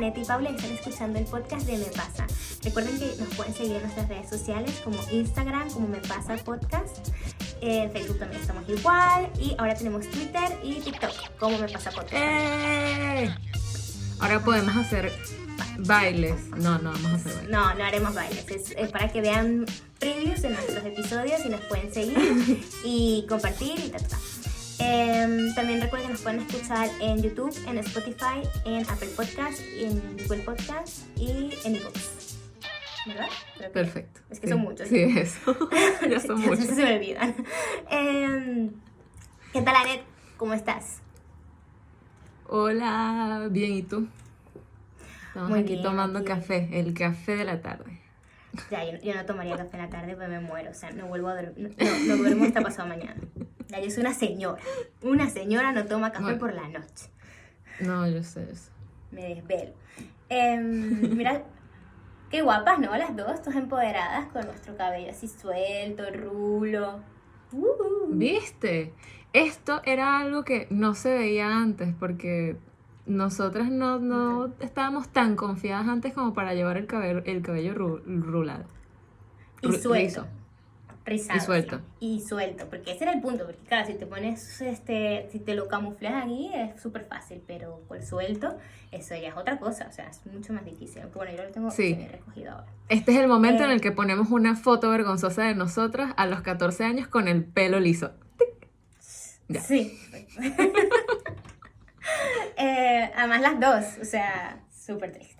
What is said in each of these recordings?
Anet y Paula y están escuchando el podcast de Me Pasa. Recuerden que nos pueden seguir en nuestras redes sociales como Instagram, como Me Pasa Podcast. En Facebook también estamos igual. Y ahora tenemos Twitter y TikTok como Me Pasa Podcast. Ahora podemos hacer bailes. No vamos a hacer bailes. No haremos bailes. Es para que vean previews de nuestros episodios y nos pueden seguir y compartir y tal. También recuerden que nos pueden escuchar en YouTube, en Spotify, en Apple Podcast, en Google Podcast y en iVoox. ¿Verdad? Perfecto. Es que son muchos. Sí, eso. Ya son muchos. Se me olvidan. ¿Qué tal, Anet? ¿Cómo estás? Hola, bien, ¿y tú? Estamos Muy aquí bien, tomando aquí. café, el café de la tarde. Ya, yo no tomaría café en la tarde porque me muero. O sea, no vuelvo a dormir. No duermo hasta pasado mañana. Ya, yo soy una señora. Una señora no toma café Bueno. por la noche. No, yo sé eso. Me desvelo. Mira, qué guapas, ¿no? Las dos, todas empoderadas con nuestro cabello así suelto, rulo. ¿Viste? Esto era algo que no se veía antes porque nosotras no estábamos tan confiadas antes como para llevar el cabello rulado. Y suelto. Rizo. Rizado. Y suelto. Sí. Y suelto, porque ese era el punto. Porque claro, si te pones, si te lo camuflas aquí es súper fácil, pero por suelto, eso ya es otra cosa. O sea, es mucho más difícil. Aunque bueno, yo lo tengo Sí. recogido ahora. Este es el momento en el que ponemos una foto vergonzosa de nosotras a los 14 años con el pelo liso. Ya. Sí. Además las dos, o sea, súper triste.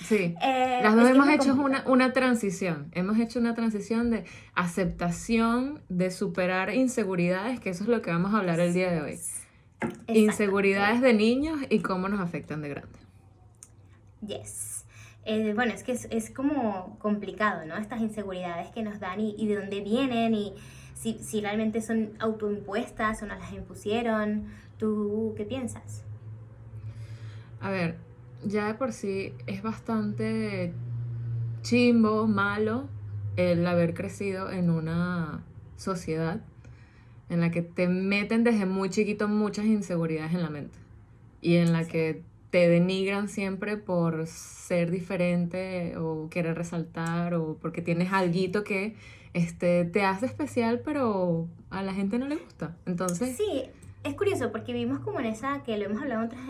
Sí, Eh, las dos es que hemos es muy hecho complicado. una transición. Hemos hecho una transición de aceptación, de superar inseguridades, que eso es lo que vamos a hablar el día de hoy. Exacto. Inseguridades de niños y cómo nos afectan de grande. Yes. Bueno, es que es como complicado, ¿no? Estas inseguridades que nos dan y de dónde vienen y si realmente son autoimpuestas o nos las impusieron. ¿Tú qué piensas? A ver, ya de por sí es bastante chimbo, malo, el haber crecido en una sociedad en la que te meten desde muy chiquito muchas inseguridades en la mente y en la que te denigran siempre por ser diferente o querer resaltar o porque tienes alguito que te hace especial pero a la gente no le gusta. Entonces, Sí, es curioso porque vivimos como en esa, que lo hemos hablado en otros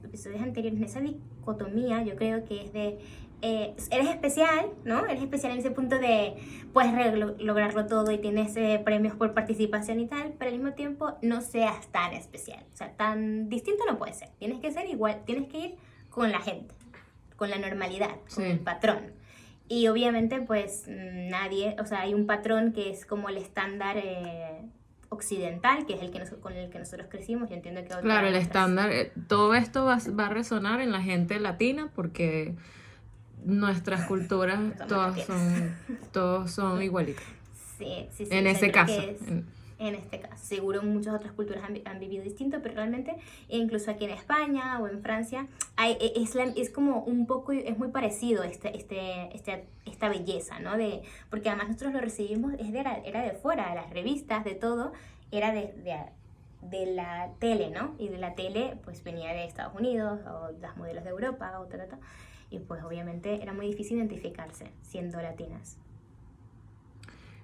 episodios anteriores, en esa dicotomía, yo creo que es de, eres especial, ¿no? Eres especial en ese punto de, puedes lograrlo todo y tienes premios por participación y tal, pero al mismo tiempo no seas tan especial, o sea, tan distinto no puede ser, tienes que ser igual, tienes que ir con la gente, con la normalidad, con Sí. el patrón. Y obviamente pues nadie, o sea, hay un patrón que es como el estándar occidental, que es el que con el que nosotros crecimos. Yo entiendo que claro, el otras- estándar, todo esto va a resonar en la gente latina porque nuestras culturas todos son igualitas. Sí, En o sea, ese creo caso. que en este caso. Seguro muchas otras culturas han vivido distinto, pero realmente, incluso aquí en España o en Francia, es como un poco, es muy parecido esta belleza, ¿no? Porque además nosotros lo recibimos, era de fuera, de las revistas, de todo, era de la tele, ¿no? Y de la tele, pues venía de Estados Unidos, o las modelos de Europa, o tal. Y pues obviamente era muy difícil identificarse siendo latinas.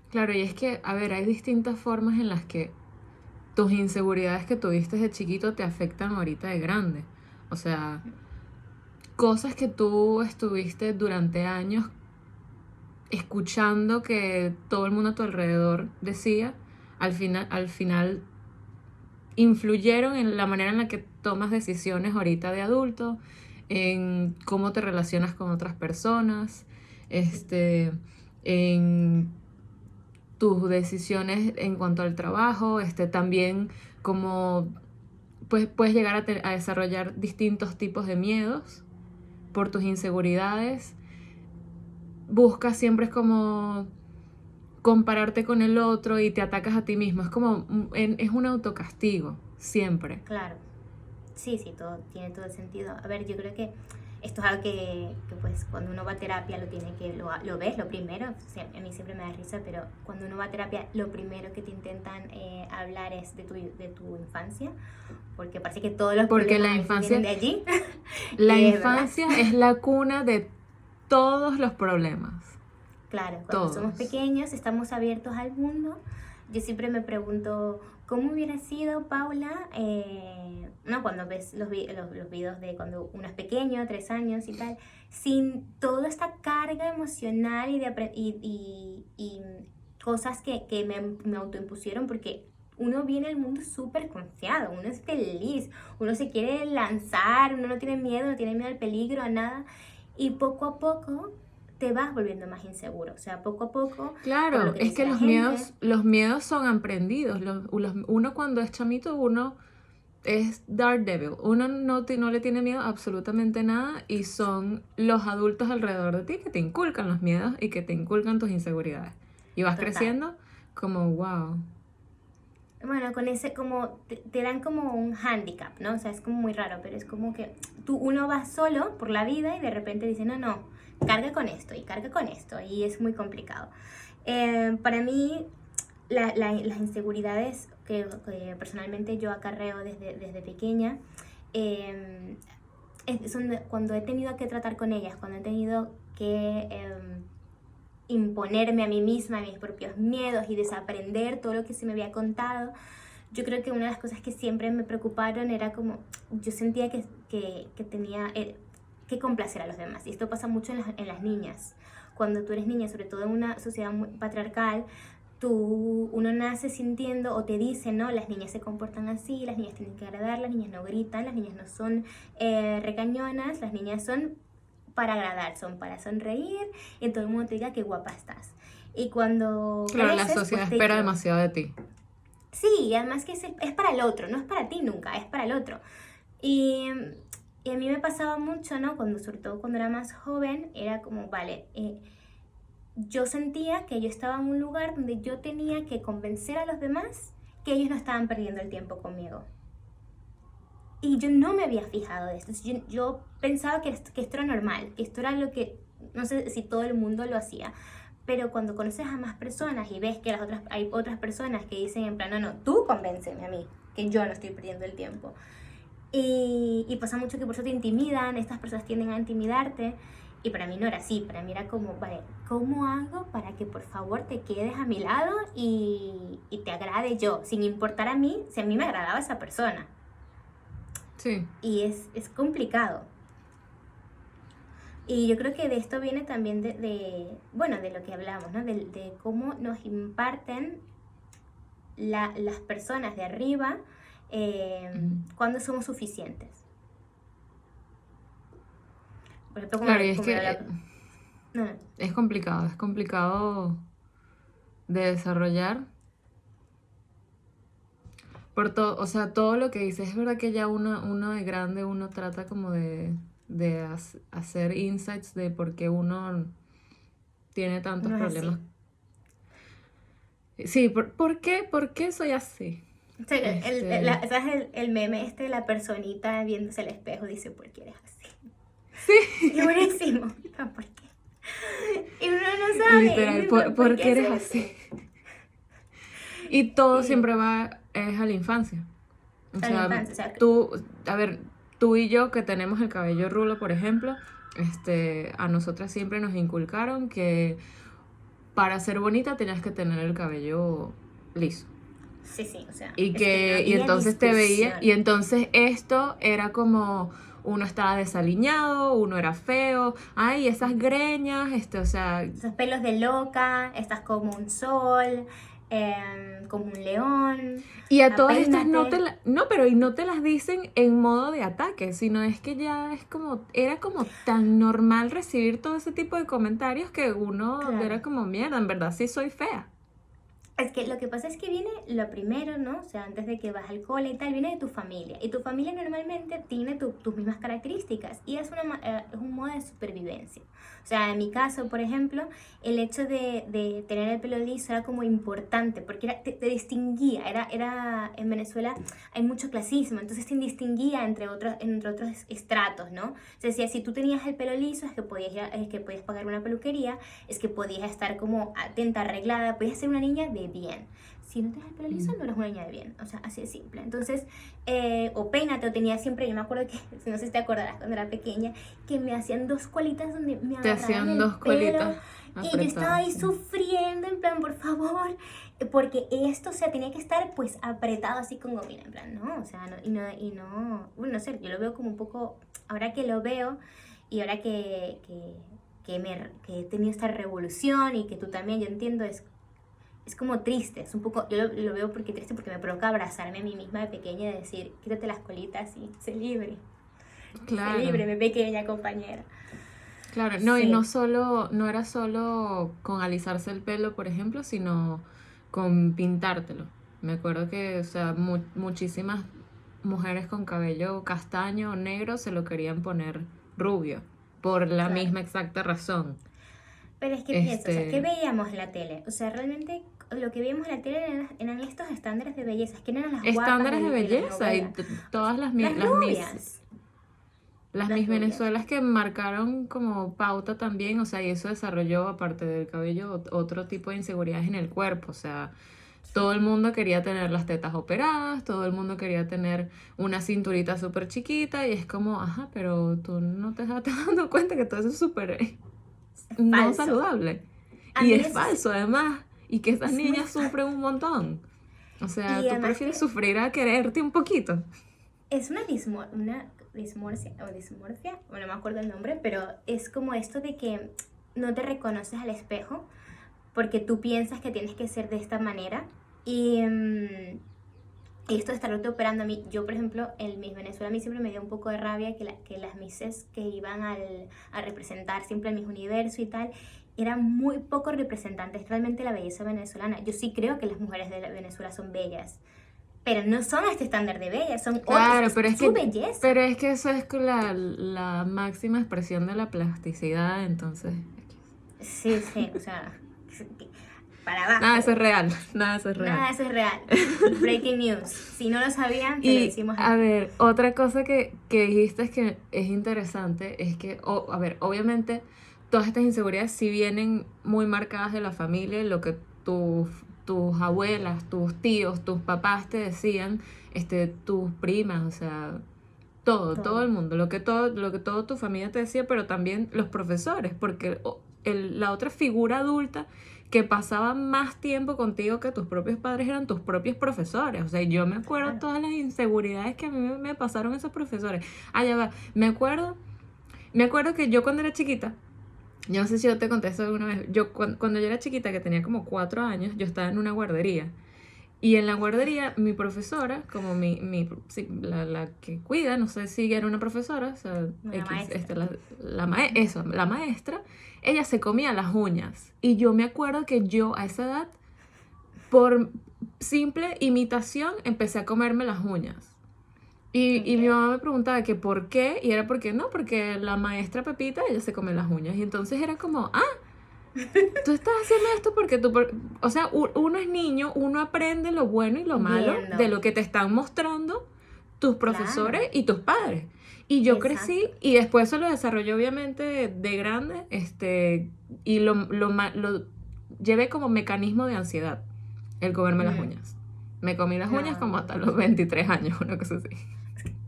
Claro, y es que, a ver, hay distintas formas en las que tus inseguridades que tuviste de chiquito te afectan ahorita de grande. O sea, cosas que tú estuviste durante años escuchando que todo el mundo a tu alrededor decía, al final influyeron en la manera en la que tomas decisiones ahorita de adulto, en cómo te relacionas con otras personas, en tus decisiones en cuanto al trabajo, también como pues, puedes llegar a desarrollar distintos tipos de miedos por tus inseguridades. Buscas siempre es como compararte con el otro y te atacas a ti mismo. Es como, es un autocastigo, siempre. Claro. Sí, todo tiene todo el sentido. A ver, yo creo que esto es algo que pues cuando uno va a terapia lo ves, lo primero, o sea, a mí siempre me da risa, pero cuando uno va a terapia lo primero que te intentan hablar es de tu infancia, porque parece que todos los Porque la problemas infancia, vienen de allí. la Y es verdad. infancia es la cuna de todos los problemas. Claro, cuando somos Todos. pequeños estamos abiertos al mundo. Yo siempre me pregunto, ¿cómo hubiera sido, Paula, no, cuando ves los videos de cuando uno es pequeño, 3 años y tal, sin toda esta carga emocional y cosas que me autoimpusieron, porque uno viene al mundo súper confiado, uno es feliz, uno se quiere lanzar, uno no tiene miedo al peligro, a nada, y poco a poco te vas volviendo más inseguro, o sea, poco a poco, por lo Claro, que es dice que la gente. los miedos son aprendidos. Uno cuando es chamito, uno es Daredevil. Uno no le tiene miedo a absolutamente nada y son los adultos alrededor de ti que te inculcan los miedos y que te inculcan tus inseguridades. Y vas Total. creciendo como, wow. Bueno, con ese como te dan como un handicap, ¿no? O sea, es como muy raro, pero es como que uno va solo por la vida y de repente dice, no, no, carga con esto y carga con esto y es muy complicado. Para mí, las inseguridades que personalmente yo acarreo desde pequeña, son cuando he tenido que tratar con ellas, cuando he tenido que imponerme a mí misma mis propios miedos y desaprender todo lo que se me había contado. Yo creo que una de las cosas que siempre me preocuparon era como, yo sentía que tenía que complacer a los demás. Y esto pasa mucho en las niñas. Cuando tú eres niña, sobre todo en una sociedad muy patriarcal, uno nace sintiendo o te dicen, ¿no? Las niñas se comportan así, las niñas tienen que agradar, las niñas no gritan, las niñas no son regañonas, las niñas son para agradar, son para sonreír y todo el mundo te diga qué guapa estás. Y cuando Claro, la creces, sociedad pues espera demasiado de ti. sí, y además que es para el otro, no es para ti nunca, es para el otro. Y, y a mí me pasaba mucho, ¿no? Sobre todo cuando era más joven, era como, vale, yo sentía que yo estaba en un lugar donde yo tenía que convencer a los demás que ellos no estaban perdiendo el tiempo conmigo. Y yo no me había fijado de esto. Yo pensaba que esto era normal, que esto era lo que, no sé si todo el mundo lo hacía, pero cuando conoces a más personas y ves que hay otras personas que dicen en plan, no, no, tú convénceme a mí, que yo no estoy perdiendo el tiempo. Y pasa mucho que por eso te intimidan, estas personas tienden a intimidarte, y para mí no era así, para mí era como, vale, ¿cómo hago para que por favor te quedes a mi lado y te agrade yo, sin importar a mí, si a mí me agradaba esa persona? Sí. Y es complicado. Y yo creo que de esto viene también bueno, de lo que hablamos, ¿no? De cómo nos imparten las personas de arriba cuando somos suficientes. Por ejemplo, Claro, y es como que no, no. es complicado de desarrollar. Por todo, o sea, todo lo que dices, es verdad que ya uno de grande, uno trata como de hacer insights de por qué uno tiene tantos No es problemas. así. Sí, ¿por qué soy así? O sea, Este, ¿sabes el meme este de la personita viéndose al espejo? Dice, ¿por qué eres así? sí, Y buenísimo. No, ¿por qué? Y uno no sabe. Y literal, dice, ¿pero por ¿por qué qué es eres eso? así? Y todo Y siempre es a la infancia. O a la sea, infancia, o sea, a ver, tú y yo que tenemos el cabello rulo, por ejemplo, a nosotras siempre nos inculcaron que para ser bonita tenías que tener el cabello liso. sí, sí, o sea, Y es que no y había entonces te veía, y discusión. entonces esto era como uno estaba desaliñado, uno era feo, ay, esas greñas, o sea, Esos pelos de loca, estás como un sol, como un león, y a todas estas apeínate. no, pero y no te las dicen en modo de ataque, sino es que ya era como tan normal recibir todo ese tipo de comentarios que uno Claro. era como mierda, en verdad sí soy fea. Es que lo que pasa es que viene lo primero, ¿no? O sea, antes de que vas al cole y tal, viene de tu familia. Y tu familia normalmente tiene tus mismas características. Y es un modo de supervivencia. O sea, en mi caso, por ejemplo, el hecho de tener el pelo liso era como importante, porque te distinguía. En Venezuela hay mucho clasismo, entonces te distinguía entre otros estratos, ¿no? O sea, si tú tenías el pelo liso, es que podías pagar una peluquería, es que podías estar como atenta, arreglada, podías ser una niña de bien. Si no tenías el pelo liso, no eres una niña de bien. O sea, así de simple. Entonces, o peínate, o tenía siempre, yo me acuerdo que, no sé si te acordarás cuando era pequeña, que me hacían dos colitas donde me Te agarraban hacían el dos pelo. colitas Y yo estaba apretadas, ahí sí. sufriendo, en plan, por favor, porque esto, o sea, tenía que estar pues apretado así con gomina, en plan, no, o sea, bueno, no sé, yo lo veo como un poco, ahora que lo veo y ahora que he tenido esta revolución y que tú también, yo entiendo, es como triste, es un poco, yo lo veo porque triste porque me provoca abrazarme a mí misma de pequeña y decir, quítate las colitas y sé Claro, libre, mi pequeña compañera. claro. No, y no Sí, solo, no era solo con alisarse el pelo, por ejemplo, sino con pintártelo. Me acuerdo que, o sea, muchísimas mujeres con cabello castaño o negro se lo querían poner rubio, por la claro. misma exacta razón. Pero es que pienso, o sea, ¿qué Este, veíamos en la tele? O sea, realmente lo que veíamos en la tele eran estos estándares de belleza, que no eran las guapas estándares de de las belleza y novelas. O sea, todas las rubias, las las Miss rubias. Venezuelas que marcaron como pauta también, o sea, y eso desarrolló, aparte del cabello, otro tipo de inseguridades en el cuerpo, o sea, todo el mundo quería tener las tetas operadas, todo el mundo quería tener una cinturita súper chiquita, y es como, ajá, pero tú no te estás dando cuenta que todo eso es súper no Falso. saludable. A Y mí es eso sí, falso además, y que esas es muy niñas falso. sufren un montón. O sea, Y tú además prefieres que sufrir a quererte un poquito. es una dismorfia, o dismorfia, bueno, no me acuerdo el nombre, pero es como esto de que no te reconoces al espejo porque tú piensas que tienes que ser de esta manera y, y esto de estarlo operando a mí, yo por ejemplo, en Miss Venezuela a mí siempre me dio un poco de rabia que las misses que iban a representar siempre el Miss Universo y tal, eran muy poco representantes realmente de la belleza venezolana. Yo sí creo que las mujeres de Venezuela son bellas, pero no son este estándar de bellas, Claro, es su belleza. pero es que eso es la máxima expresión de la plasticidad, entonces. Sí, sí, o sea, para Nada, eso es abajo. real, nada, eso es real. Nada de eso es real. Breaking news. Si no lo sabían, te lo Y decimos a aquí. ver, otra cosa que dijiste es que es interesante, es que, a ver, obviamente todas estas inseguridades sí vienen muy marcadas de la familia, lo que tus abuelas, tus tíos, tus papás te decían, tus primas, o sea, todo Todo. el mundo, lo que todo tu familia te decía, pero también los profesores, porque la otra figura adulta que pasaba más tiempo contigo que tus propios padres eran tus propios profesores. O sea, yo me acuerdo Claro. todas las inseguridades que a mí me pasaron esos profesores. Ah, ya va, me acuerdo que yo cuando era chiquita, yo no sé si yo te conté eso alguna vez, cuando yo era chiquita, que tenía como 4 años, yo estaba en una guardería. Y en la guardería, mi profesora, como sí, la que cuida, no sé si era una profesora, o sea, Una X, maestra. la maestra, ella se comía las uñas. Y yo me acuerdo que yo a esa edad, por simple imitación, empecé a comerme las uñas. Y mi Ok. mamá me preguntaba que por qué, y era porque no, porque la maestra Pepita, ella se come las uñas. Y entonces era como, tú estás haciendo esto porque o sea, uno es niño, uno aprende lo bueno y lo malo de Viendo. lo que te están mostrando tus profesores Claro. y tus padres. Y yo crecí Exacto. y después se lo desarrollé obviamente de grande, y lo llevé como mecanismo de ansiedad, el comerme las Mm, uñas. Me comí las uñas no, como hasta los 23 años, una cosa así.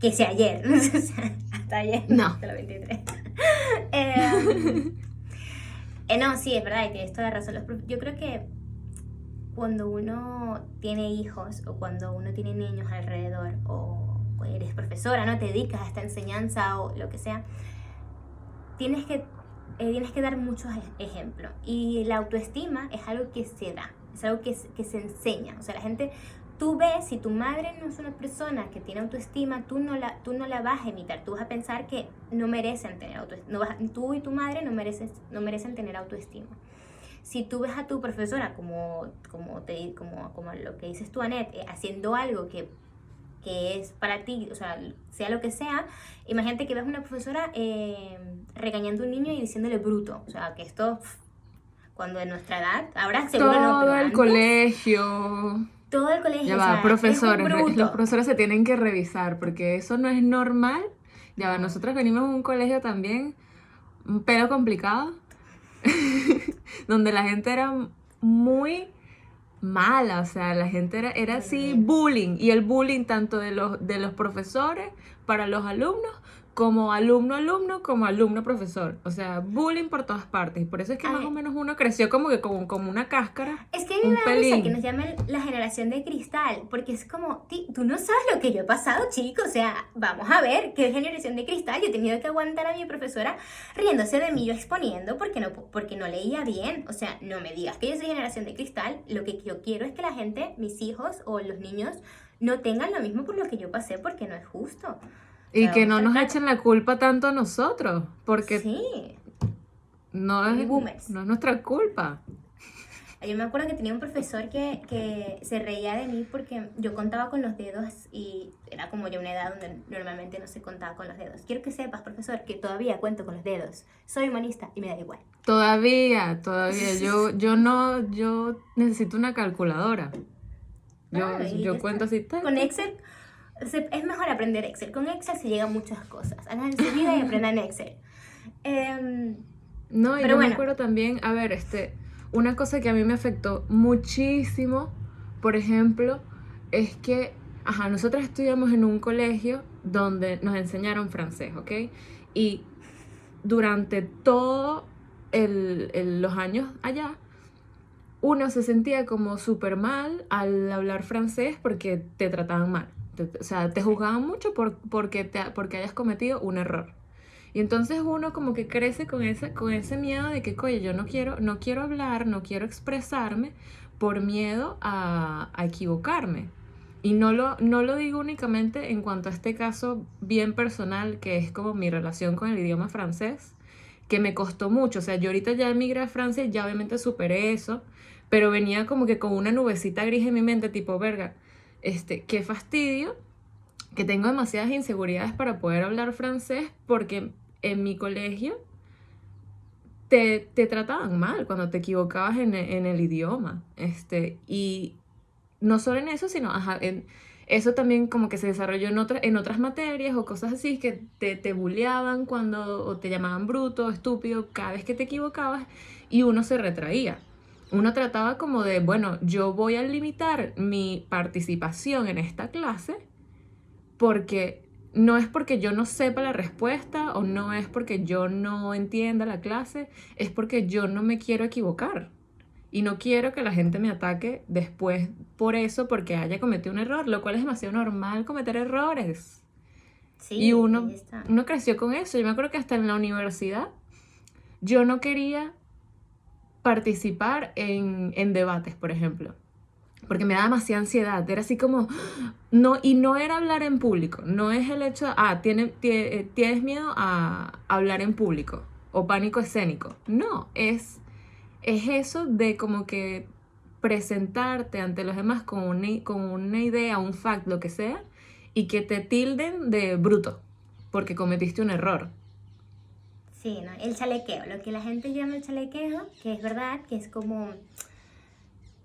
que sea ayer. O sea, hasta ayer, no, No. hasta los 23. Eh, no, sí, es verdad, y tienes toda la razón. Yo creo que cuando uno tiene hijos o cuando uno tiene niños alrededor o eres profesora, no te dedicas a esta enseñanza o lo que sea, tienes que, tienes que dar muchos ejemplos. Y la autoestima es algo que se da, es algo que se enseña. O sea, la gente, tú ves, si tu madre no es una persona que tiene autoestima, tú no la vas a imitar. Tú vas a pensar que no merecen tener autoestima. Tú y tu madre no merecen tener autoestima. si tú ves a tu profesora como lo que dices tú, Annette, haciendo algo que es para ti, o sea, sea lo que sea, imagínate que ves una profesora regañando a un niño y diciéndole bruto, o sea, que esto, cuando en nuestra edad, ahora seguro no, pero Todo el antes, colegio. todo el Ya colegio, o va, sea, es un profesores, los bruto. profesores se tienen que revisar porque eso no es normal. Ya va, No. nosotros venimos de un colegio también, un pelo complicado, donde la gente era muy mala, o sea, la gente era Bueno, así mira. bullying, y el bullying tanto de los profesores para los alumnos, como alumno como alumno profesor, o sea, bullying por todas partes, y por eso es que A más o ver, menos uno creció como que como una cáscara, es que a mí me un da risa que pelín. nos llamen la generación de cristal, porque es como, tú no sabes lo que yo he pasado, chico, o sea, vamos a ver, ¿qué generación de cristal? Yo he tenido que aguantar a mi profesora riéndose de mí, yo exponiendo, porque no leía bien, o sea, no me digas que yo soy generación de cristal, lo que yo quiero es que la gente, mis hijos o los niños, no tengan lo mismo por lo que yo pasé, porque no es justo. O Y sea, que vamos a no estar nos claros. echen la culpa tanto a nosotros, porque Sí, no baby es, boomers. no es nuestra culpa. Yo me acuerdo que tenía un profesor que se reía de mí porque yo contaba con los dedos y era como ya una edad donde normalmente no se contaba con los dedos. Quiero que sepas, profesor, que todavía cuento con los dedos. Soy humanista y me da igual. Todavía, yo necesito una calculadora. Yo, Claro, y ya yo está. cuento así, ta, Con ta, ta. Excel es mejor aprender Excel. Con Excel se llega a muchas cosas. Hagan su vida y aprendan Excel. Em, No, y pero yo me bueno, acuerdo también, a ver, una cosa que a mí me afectó muchísimo, por ejemplo, es que, ajá, nosotros estudiamos en un colegio donde nos enseñaron francés, ¿ok? Y durante todos los años allá, uno se sentía como súper mal al hablar francés porque te trataban mal. O sea, te sí. juzgaban mucho porque hayas cometido un error. Y entonces uno como que crece con ese miedo de que, oye, yo no quiero hablar, no quiero expresarme por miedo a equivocarme. Y no lo digo únicamente en cuanto a este caso bien personal, que es como mi relación con el idioma francés, que me costó mucho. O sea, yo ahorita ya emigré a Francia y ya obviamente superé eso, pero venía como que con una nubecita gris en mi mente, tipo, verga, qué fastidio que tengo demasiadas inseguridades para poder hablar francés porque en mi colegio te trataban mal cuando te equivocabas en el idioma. Y no solo en eso, sino ajá, eso también como que se desarrolló en otras materias o cosas así, que te bulleaban o te llamaban bruto, estúpido, cada vez que te equivocabas, y uno se retraía. Uno trataba como de, bueno, yo voy a limitar mi participación en esta clase porque no es porque yo no sepa la respuesta o no es porque yo no entienda la clase, es porque yo no me quiero equivocar. Y no quiero que la gente me ataque después por eso, porque haya cometido un error, lo cual es demasiado normal cometer errores. Y Sí, ahí uno, está. uno creció con eso. Yo me acuerdo que hasta en la universidad yo no quería participar en debates, por ejemplo, porque me da demasiada ansiedad. Era así como, no, y no era hablar en público, no es el hecho, tienes miedo a hablar en público o pánico escénico. No, es eso de como que presentarte ante los demás con una idea, un fact, lo que sea, y que te tilden de bruto, porque cometiste un error. Sí, ¿no? El chalequeo, lo que la gente llama el chalequeo, que es verdad, que es como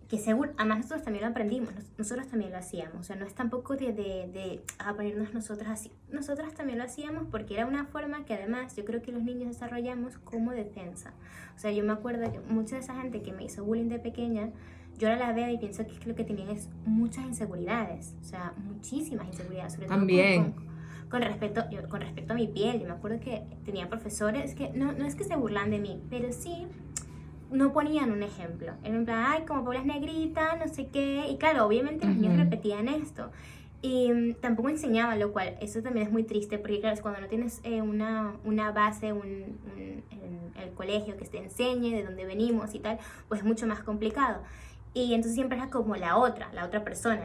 que seguro, además nosotros también lo aprendimos, nosotros también lo hacíamos, o sea, no es tampoco de ponernos nosotras así, nosotras también lo hacíamos porque era una forma que además yo creo que los niños desarrollamos como defensa, o sea, yo me acuerdo que mucha de esa gente que me hizo bullying de pequeña, yo ahora la veo y pienso que lo que tenían es muchas inseguridades, o sea, muchísimas inseguridades, sobre todo También. con respecto a mi piel. Yo me acuerdo que tenía profesores que no es que se burlan de mí, pero sí no ponían un ejemplo. Era en plan, ay, como Paula es negrita, no sé qué. Y claro, obviamente los niños Ujú. repetían esto. Y tampoco enseñaban, lo cual, eso también es muy triste, porque claro, es cuando no tienes una base, en el colegio que te enseñe de dónde venimos y tal, pues es mucho más complicado. Y entonces siempre era como la otra persona.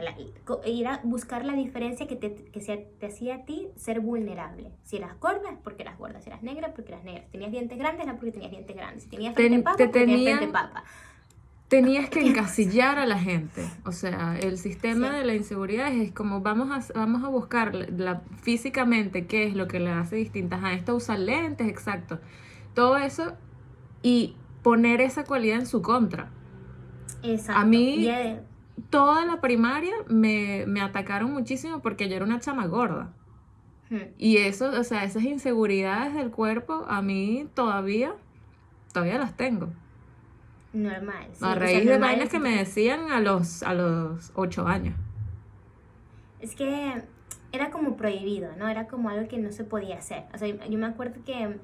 Ir a buscar la diferencia te hacía a ti ser vulnerable. Si eras gorda, es porque eras gorda. Si eras negra, porque eras negra. Si tenías dientes grandes, era porque tenías dientes grandes. Si tenías frente papa, porque tenías frente papa. Tenías que encasillar a la gente. O sea, el sistema Sí. de la inseguridad es como vamos a buscar físicamente qué es lo que le hace distintas a esta, usa lentes, exacto. Todo eso y poner esa cualidad en su contra. Exacto. A mí, toda la primaria me atacaron muchísimo porque yo era una chama gorda. Y eso, o sea, esas inseguridades del cuerpo, a mí todavía las tengo. Normal. Sí. A raíz de vainas que me decían a los 8 años. Es que era como prohibido, ¿no? Era como algo que no se podía hacer. O sea, yo me acuerdo que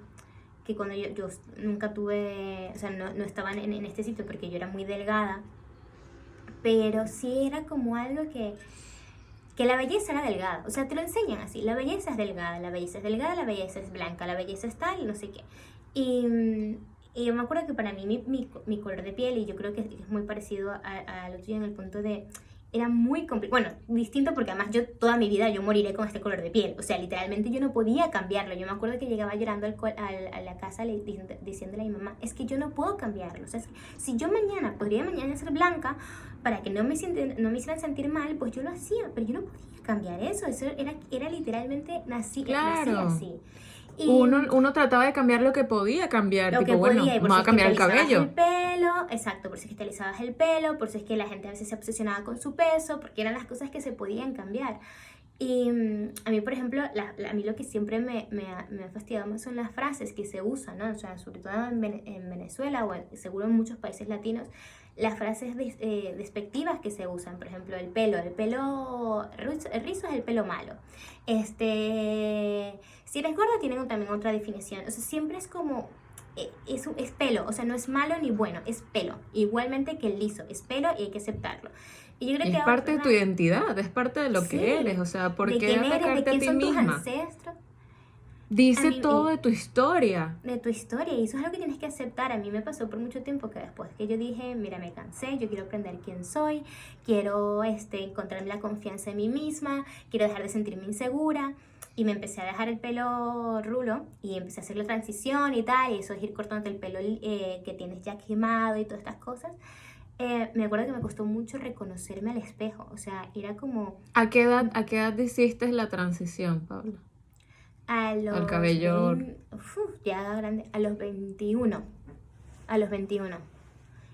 cuando yo nunca tuve, o sea, no estaba en este sitio porque yo era muy delgada, pero sí era como algo que la belleza era delgada. O sea, te lo enseñan así, la belleza es delgada, la belleza es delgada, la belleza es blanca, la belleza es tal, no sé qué. Y yo me acuerdo que para mí mi color de piel, y yo creo que es muy parecido a lo tuyo en el punto de... Era muy complicado, bueno, distinto porque además yo toda mi vida yo moriré con este color de piel, o sea, literalmente yo no podía cambiarlo. Yo me acuerdo que llegaba llorando a la casa diciéndole a mi mamá, es que yo no puedo cambiarlo, o sea, si yo podría mañana ser blanca para que no me hicieran sentir mal, pues yo lo hacía, pero yo no podía cambiar eso era literalmente nací así. Y uno trataba de cambiar lo que podía cambiar, lo tipo, que bueno, podía, y por vamos si a cambiar el es que te cabello. alisabas el pelo, exacto, por si es que te alisabas el pelo, por si es que la gente a veces se obsesionaba con su peso, porque eran las cosas que se podían cambiar. Y a mí, por ejemplo, a mí lo que siempre me ha fastidiado más son las frases que se usan, ¿no? O sea, sobre todo en Venezuela o seguro en muchos países latinos, las frases despectivas que se usan. Por ejemplo, el pelo rizo es el pelo malo. Si eres gorda tienen también otra definición. O sea, siempre es como... Es pelo, o sea, no es malo ni bueno, es pelo. Igualmente que el liso, es pelo y hay que aceptarlo. Y yo creo que es parte de tu identidad, es parte de lo que eres, o sea, ¿por qué atacarte a ti misma? Tus ancestros. Dice todo de tu historia. De tu historia, y eso es algo que tienes que aceptar. A mí me pasó por mucho tiempo que después que yo dije, mira, me cansé, yo quiero aprender quién soy, quiero encontrarme la confianza en mí misma, quiero dejar de sentirme insegura, y me empecé a dejar el pelo rulo, y empecé a hacer la transición y tal, y eso es ir cortando el pelo que tienes ya quemado y todas estas cosas. Me acuerdo que me costó mucho reconocerme al espejo, o sea, era como... ¿A qué edad hiciste la transición, Paula? Al cabello... ya grande, a los 21.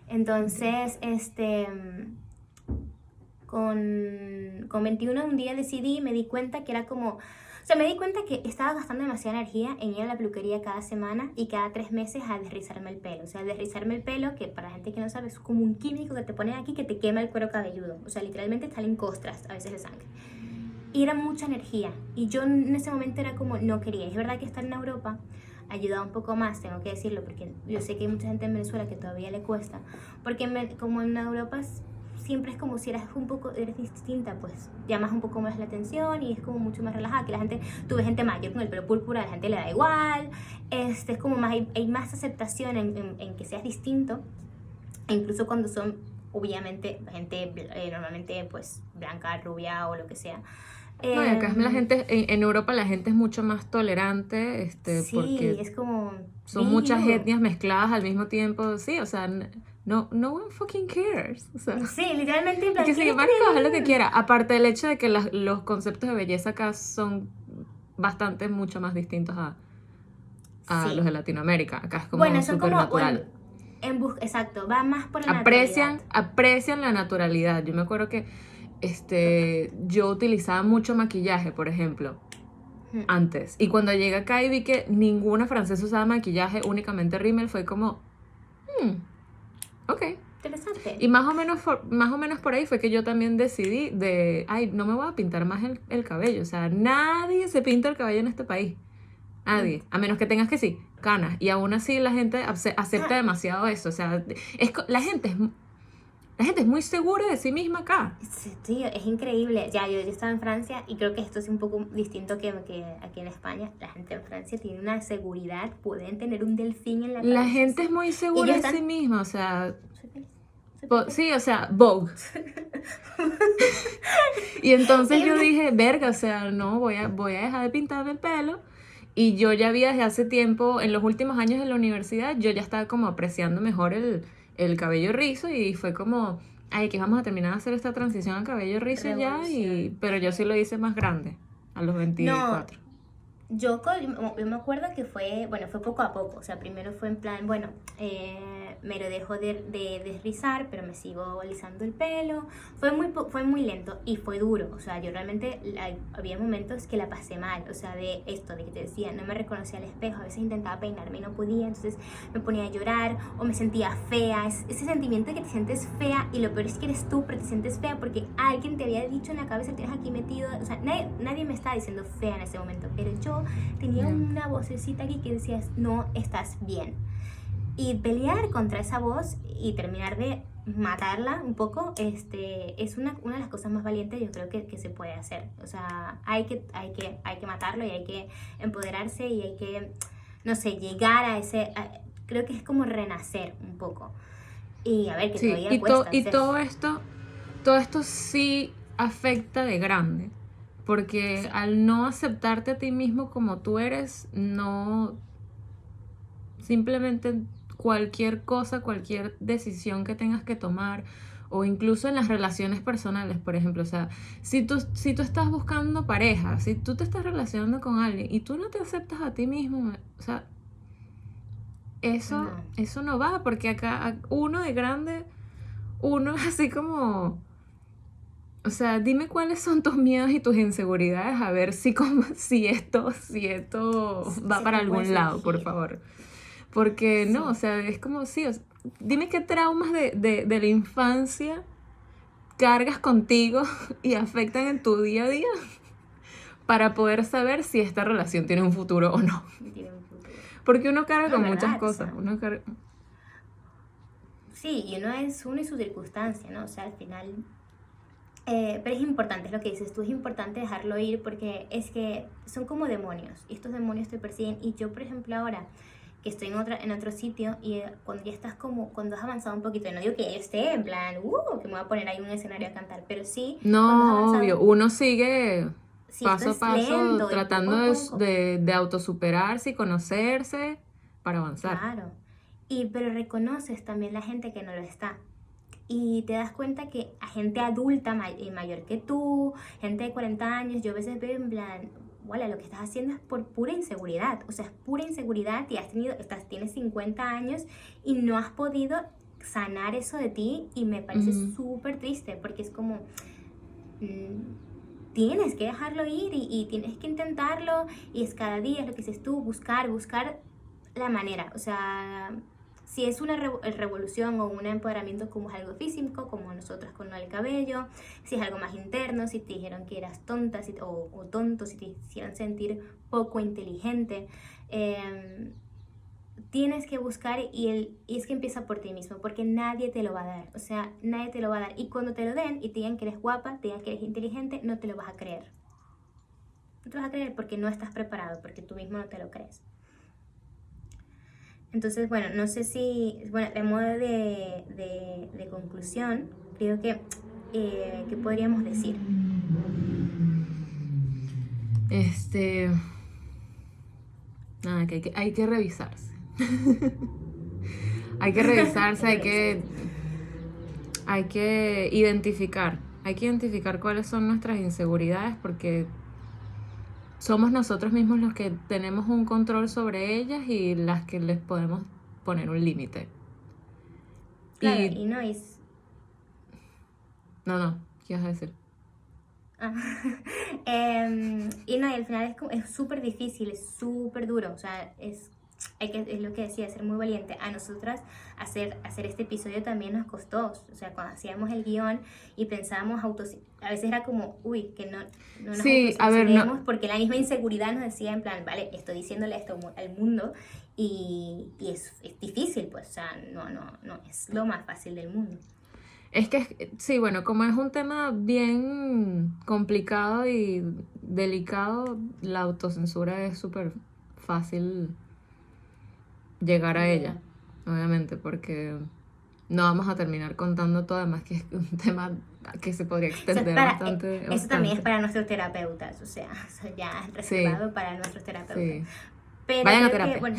Entonces, con 21 un día decidí, me di cuenta que era como... O sea, me di cuenta que estaba gastando demasiada energía en ir a la peluquería cada semana y cada 3 meses a desrizarme el pelo. O sea, desrizarme el pelo, que para gente que no sabe, es como un químico que te ponen aquí que te quema el cuero cabelludo. O sea, literalmente salen costras a veces de sangre. Y era mucha energía. Y yo en ese momento era como, no quería. Es verdad que estar en Europa ayudaba un poco más, tengo que decirlo, porque yo sé que hay mucha gente en Venezuela que todavía le cuesta. Porque como en Europa siempre es como si eres distinta, pues llamas un poco más la atención y es como mucho más relajada, que la gente, tú ves gente mayor con el pelo púrpura, a la gente le da igual, es como más, hay más aceptación en que seas distinto, e incluso cuando son, obviamente, gente normalmente pues blanca, rubia o lo que sea. No, y acá la gente, en Europa la gente es mucho más tolerante, sí, porque es como... son muchas etnias mezcladas al mismo tiempo, sí, o sea, no one fucking cares, o sea. Sí, literalmente en plan, que sí, marico, haz lo que quiera, aparte del hecho de que los conceptos de belleza acá son mucho más distintos a Sí. los de Latinoamérica, acá es como Bueno, son súper como... natural. Exacto, va más por la aprecian naturalidad. la naturalidad. Yo me acuerdo que yo utilizaba mucho maquillaje, por ejemplo, antes. Y cuando llegué acá y vi que ninguna francesa usaba maquillaje, únicamente rímel, fue como, ok. Interesante. Y más o menos por ahí fue que yo también decidí no me voy a pintar más el cabello. O sea, nadie se pinta el cabello en este país. Nadie. A menos que tengas que sí, canas. Y aún así la gente acepta demasiado eso. O sea, la gente es muy segura de sí misma acá. Sí, es increíble. Ya, yo estaba en Francia y creo que esto es un poco distinto que aquí en España. La gente en Francia tiene una seguridad, pueden tener un delfín en la cabeza. La gente es muy segura de sí misma, o sea... Sí, o sea, Vogue. Y entonces yo dije, verga, o sea, no, voy a dejar de pintarme el pelo. Y yo ya había desde hace tiempo, en los últimos años de la universidad, yo ya estaba como apreciando mejor el cabello rizo y fue como, ay, que vamos a terminar de hacer esta transición al cabello rizo ya, Revolución. pero yo sí lo hice más grande, a los No, 24. yo me acuerdo que fue, bueno, fue poco a poco, o sea, primero fue en plan, bueno, me lo dejo de desrizar, pero me sigo alisando el pelo, fue muy lento y fue duro, o sea, yo realmente había momentos que la pasé mal, o sea, de esto, de que te decía, no me reconocía al espejo, a veces intentaba peinarme y no podía, entonces me ponía a llorar o me sentía fea, ese sentimiento de que te sientes fea y lo peor es que eres tú, pero te sientes fea porque alguien te había dicho en la cabeza, tienes aquí metido, o sea, nadie me estaba diciendo fea en ese momento, pero yo tenía Yeah. una vocecita aquí que decía, no estás bien. Y pelear contra esa voz y terminar de matarla un poco, es una de las cosas más valientes yo creo que se puede hacer. O sea, hay que matarlo y hay que empoderarse y hay que, no sé, llegar a ese... creo que es como renacer un poco. Y a ver, que Sí, todavía cuesta. O y sea, todo esto sí afecta de grande, porque sí, al no aceptarte a ti mismo como tú eres, no, simplemente cualquier cosa, cualquier decisión que tengas que tomar, o incluso en las relaciones personales, por ejemplo, o sea, si tú estás buscando pareja, si tú te estás relacionando con alguien y tú no te aceptas a ti mismo, o sea, no. eso no va, porque acá uno de grande, uno es así como, o sea, dime cuáles son tus miedos y tus inseguridades, a ver si esto va Si para esto puede algún lado, por surgir. favor. Porque no, o Sí. sea, es como, sí, dime qué traumas de la infancia cargas contigo y afectan en tu día a día para poder saber si esta relación tiene un futuro o no. Tiene un futuro. Porque uno carga No, con muchas verdad, o cosas. sea. Sí, y uno es uno y su circunstancia, ¿no? O sea, al final... pero es importante, es lo que dices tú, es importante dejarlo ir porque es que son como demonios y estos demonios te persiguen y yo, por ejemplo, ahora que estoy en otro sitio y cuando ya estás como, cuando has avanzado un poquito, no digo que yo esté en plan, que me voy a poner ahí en un escenario a cantar, pero sí, cuando has No, obvio, avanzado, uno sigue sí, esto paso a es paso lento y poco tratando a poco, de autosuperarse y conocerse para avanzar. claro, pero reconoces también la gente que no lo está. Y te das cuenta que a gente adulta mayor que tú, gente de 40 años, yo a veces veo en plan, bueno, lo que estás haciendo es por pura inseguridad, o sea, es pura inseguridad y tienes 50 años y no has podido sanar eso de ti y me parece Ujú. súper triste porque es como, tienes que dejarlo ir y tienes que intentarlo y es cada día, es lo que dices tú, buscar la manera, o sea, si es una revolución o un empoderamiento como es algo físico, como nosotros con el cabello, si es algo más interno, si te dijeron que eras tonta o tonto, si te hicieron sentir poco inteligente, tienes que buscar y es que empieza por ti mismo, porque nadie te lo va a dar, o sea, nadie te lo va a dar. Y cuando te lo den y te digan que eres guapa, te digan que eres inteligente, no te lo vas a creer. No te lo vas a creer porque no estás preparado, porque tú mismo no te lo crees. Entonces, bueno, no sé si, bueno, de modo de conclusión, creo que, ¿qué podríamos decir? Este, nada, que hay que revisarse. Hay que revisarse, Hay que revisar. hay que identificar cuáles son nuestras inseguridades porque somos nosotros mismos los que tenemos un control sobre ellas y las que les podemos poner un límite. Claro, Y y no es... no, ¿qué vas a decir? Ah, y no, y al final es súper difícil, es súper duro, o sea, es lo que decía, ser muy valiente. A nosotras hacer este episodio también nos costó, o sea, cuando hacíamos el guión y pensábamos a veces era como, uy, que no nos Sí, a ver, no, autocensuremos porque la misma inseguridad nos decía en plan, vale, estoy diciéndole esto al mundo y es difícil, pues, o sea, no es lo más fácil del mundo. es que sí, bueno, como es un tema bien complicado y delicado, la autocensura es súper fácil llegar a ella, Ya. obviamente, porque no vamos a terminar contando todo, además que es un tema que se podría Eso, extender bastante. eso también es para nuestros terapeutas, o sea, eso ya es reservado Sí, para nuestros terapeutas. sí. Pero Vayan a creo que, terapia. bueno,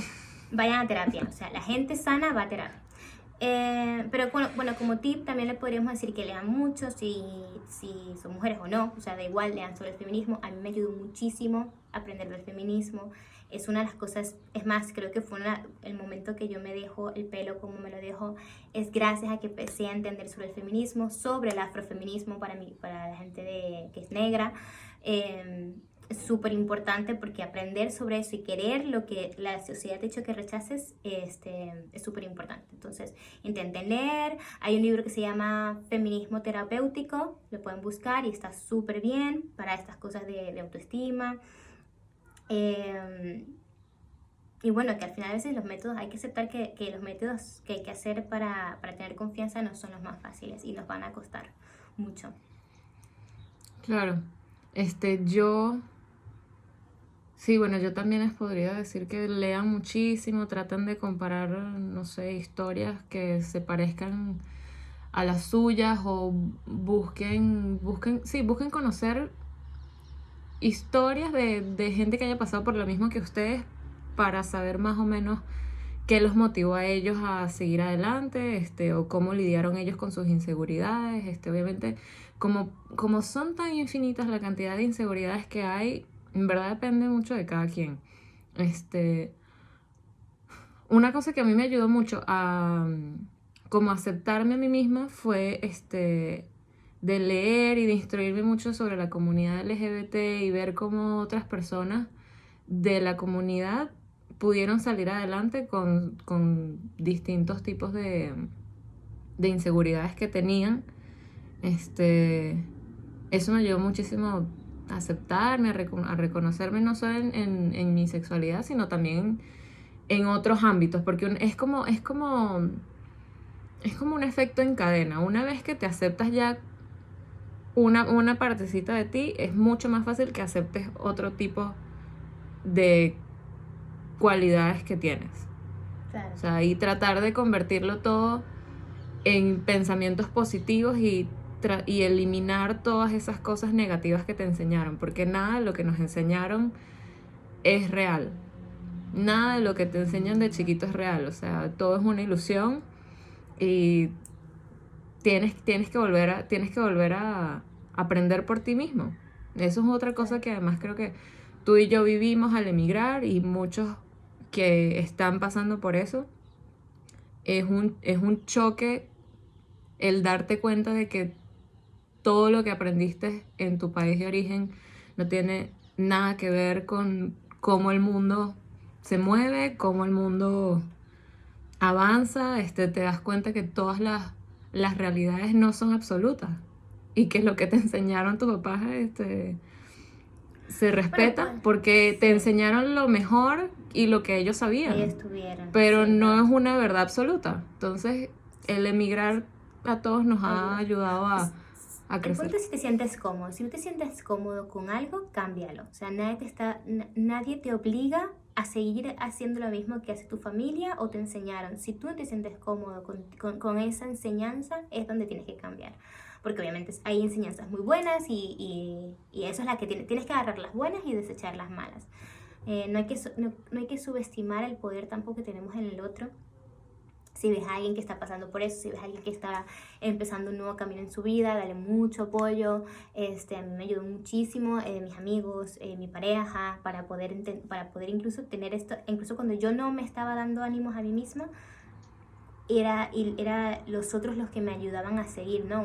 vayan a terapia, o sea, la gente sana va a terapia. Pero bueno, como tip también le podríamos decir que lean mucho, si son mujeres o no, o sea, da igual, lean sobre el feminismo. A mí me ayudó muchísimo aprender del feminismo. Es una de las cosas, es más, creo que fue el momento que yo me dejo el pelo como me lo dejo, es gracias a que empecé a entender sobre el feminismo, sobre el afrofeminismo para mí, para la gente que es negra. Es súper importante porque aprender sobre eso y querer lo que la sociedad te ha dicho que rechaces es súper importante. Entonces, intenten leer. Hay un libro que se llama Feminismo Terapéutico, lo pueden buscar y está súper bien para estas cosas de autoestima. Y bueno, que al final a veces los métodos, hay que aceptar que los métodos que hay que hacer para tener confianza no son los más fáciles y nos van a costar mucho. Claro. Yo, sí, bueno, yo también les podría decir que lean muchísimo, traten de comparar, no sé, historias que se parezcan a las suyas o busquen conocer historias de gente que haya pasado por lo mismo que ustedes para saber más o menos qué los motivó a ellos a seguir adelante, o cómo lidiaron ellos con sus inseguridades, obviamente, como son tan infinitas la cantidad de inseguridades que hay, en verdad depende mucho de cada quien. Una cosa que a mí me ayudó mucho a como aceptarme a mí misma fue de leer y de instruirme mucho sobre la comunidad LGBT y ver cómo otras personas de la comunidad pudieron salir adelante con distintos tipos de inseguridades que tenían. Eso me ayudó muchísimo a aceptarme, a reconocerme no solo en mi sexualidad, sino también en otros ámbitos, porque es como un efecto en cadena. Una vez que te aceptas ya una partecita de ti, es mucho más fácil que aceptes otro tipo de cualidades que tienes. Claro. O sea, y tratar de convertirlo todo en pensamientos positivos y eliminar todas esas cosas negativas que te enseñaron, porque nada de lo que nos enseñaron es real. Nada de lo que te enseñan de chiquito es real, o sea, todo es una ilusión y tienes que volver a aprender por ti mismo. Eso es otra cosa que además creo que tú y yo vivimos al emigrar y muchos que están pasando por eso. Es un choque el darte cuenta de que todo lo que aprendiste en tu país de origen no tiene nada que ver con cómo el mundo se mueve, cómo el mundo avanza. Te das cuenta que todas las realidades no son absolutas y que lo que te enseñaron tus papás se respeta, Bueno, porque te sí, enseñaron lo mejor y lo que ellos sabían, ellos tuvieron, pero sí, no no, es una verdad absoluta. Entonces, el emigrar a todos nos ha ayuda. ayudado a El crecer. punto es si te sientes cómodo. Si no te sientes cómodo con algo, cámbialo. O sea, nadie te obliga a seguir haciendo lo mismo que hace tu familia o te enseñaron. Si tú no te sientes cómodo con esa enseñanza, es donde tienes que cambiar. Porque obviamente hay enseñanzas muy buenas y eso es la que tienes que agarrar las buenas y desechar las malas. No hay que subestimar el poder tampoco que tenemos en el otro. Si ves a alguien que está pasando por eso, si ves a alguien que está empezando un nuevo camino en su vida, dale mucho apoyo. A mí me ayudó muchísimo, mis amigos, mi pareja, para poder incluso tener esto, incluso cuando yo no me estaba dando ánimos a mí misma, era los otros los que me ayudaban a seguir, ¿no?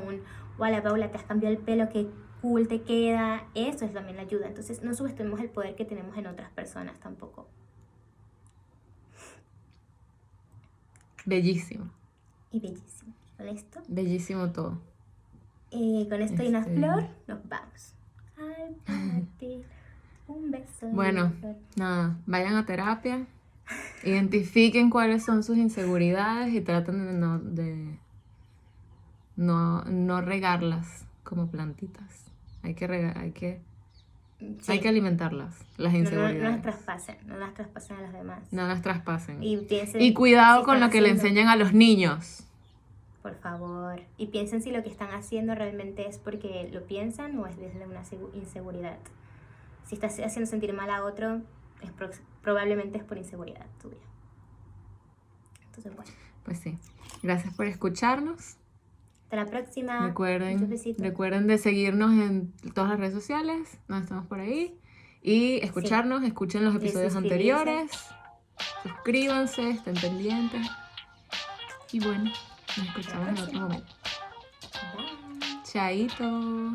Hola Paula, te has cambiado el pelo, qué cool te queda. Eso es también la ayuda. Entonces no subestimemos el poder que tenemos en otras personas tampoco. Bellísimo. Y bellísimo. Con esto. Bellísimo todo. Con esto y una flor, nos vamos. Al partir, un beso. Bueno, nada, vayan a terapia, identifiquen cuáles son sus inseguridades y traten de no regarlas como plantitas. Hay que alimentarlas, las inseguridades. No las traspasen a los demás. No las traspasen. Y cuidado si con están lo que le haciendo- enseñan a los niños. por favor. Y piensen si lo que están haciendo realmente es porque lo piensan o es desde una inseguridad. Si estás haciendo sentir mal a otro, probablemente es por inseguridad tuya. Entonces, bueno. Pues sí. Gracias por escucharnos. Hasta la próxima. Recuerden de seguirnos en todas las redes sociales. Nos estamos por ahí. Y escucharnos, escuchen los episodios anteriores. Suscríbanse, estén pendientes. Y bueno, nos escuchamos en otro momento. Bye. Chaito.